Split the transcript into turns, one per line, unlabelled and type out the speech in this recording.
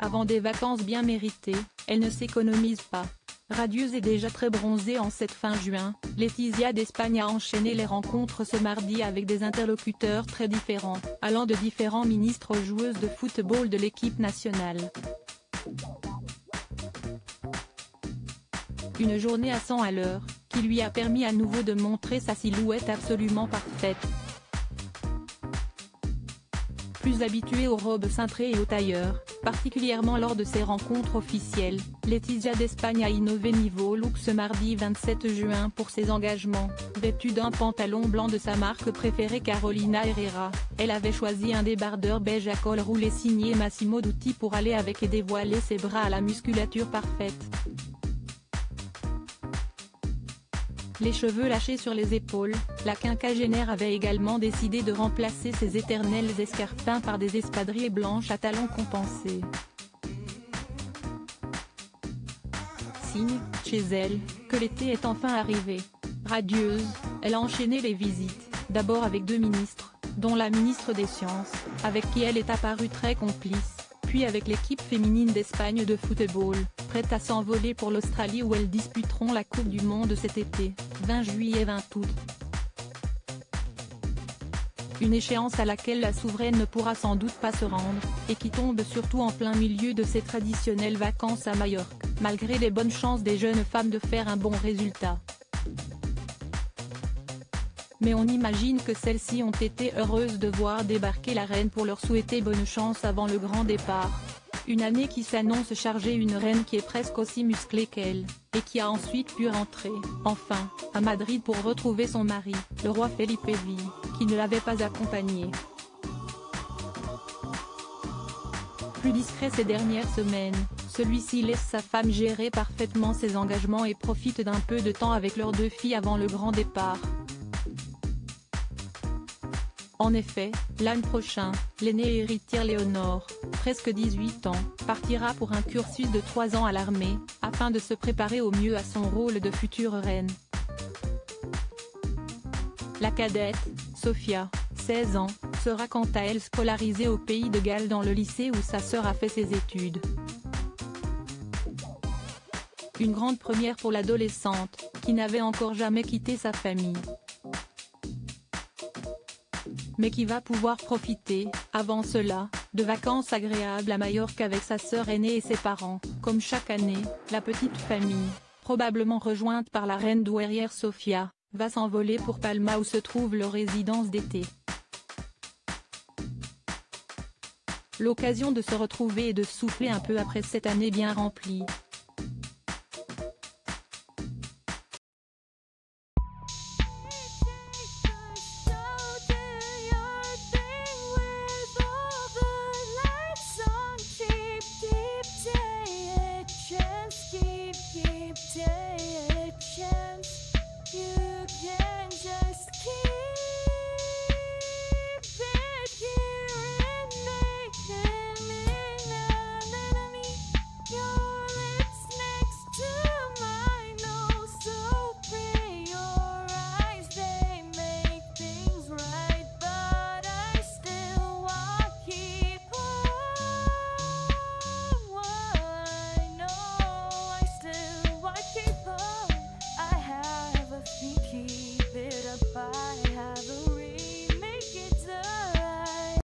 Avant des vacances bien méritées, elle ne s'économise pas. Radieuse et déjà très bronzée en cette fin juin, Letizia d'Espagne a enchaîné les rencontres ce mardi avec des interlocuteurs très différents, allant de différents ministres aux joueuses de football de l'équipe nationale. Une journée à 100 à l'heure, qui lui a permis à nouveau de montrer sa silhouette absolument parfaite. Plus habituée aux robes cintrées et aux tailleurs, particulièrement lors de ses rencontres officielles, Letizia d'Espagne a innové niveau look ce mardi 27 juin pour ses engagements. Vêtue d'un pantalon blanc de sa marque préférée Carolina Herrera, elle avait choisi un débardeur beige à col roulé signé Massimo Dutti pour aller avec et dévoiler ses bras à la musculature parfaite. Les cheveux lâchés sur les épaules, la quinquagénaire avait également décidé de remplacer ses éternels escarpins par des espadrilles blanches à talons compensés. Signe, chez elle, que l'été est enfin arrivé. Radieuse, elle a enchaîné les visites, d'abord avec 2 ministres, dont la ministre des Sciences, avec qui elle est apparue très complice, puis avec l'équipe féminine d'Espagne de football, prête à s'envoler pour l'Australie où elles disputeront la Coupe du Monde cet été, 20 juillet-20 août. Une échéance à laquelle la souveraine ne pourra sans doute pas se rendre, et qui tombe surtout en plein milieu de ses traditionnelles vacances à Majorque, malgré les bonnes chances des jeunes femmes de faire un bon résultat. Mais on imagine que celles-ci ont été heureuses de voir débarquer la reine pour leur souhaiter bonne chance avant le grand départ. Une année qui s'annonce chargée, une reine qui est presque aussi musclée qu'elle, et qui a ensuite pu rentrer, enfin, à Madrid pour retrouver son mari, le roi Felipe V, qui ne l'avait pas accompagnée. Plus discret ces dernières semaines, celui-ci laisse sa femme gérer parfaitement ses engagements et profite d'un peu de temps avec leurs 2 filles avant le grand départ. En effet, l'an prochain, l'aînée héritière Léonore, presque 18 ans, partira pour un cursus de 3 ans à l'armée, afin de se préparer au mieux à son rôle de future reine. La cadette, Sofia, 16 ans, sera quant à elle scolarisée au Pays de Galles dans le lycée où sa sœur a fait ses études. Une grande première pour l'adolescente, qui n'avait encore jamais quitté sa famille, mais qui va pouvoir profiter, avant cela, de vacances agréables à Majorque avec sa sœur aînée et ses parents. Comme chaque année, la petite famille, probablement rejointe par la reine douairière Sofia, va s'envoler pour Palma où se trouve leur résidence d'été. L'occasion de se retrouver et de souffler un peu après cette année bien remplie,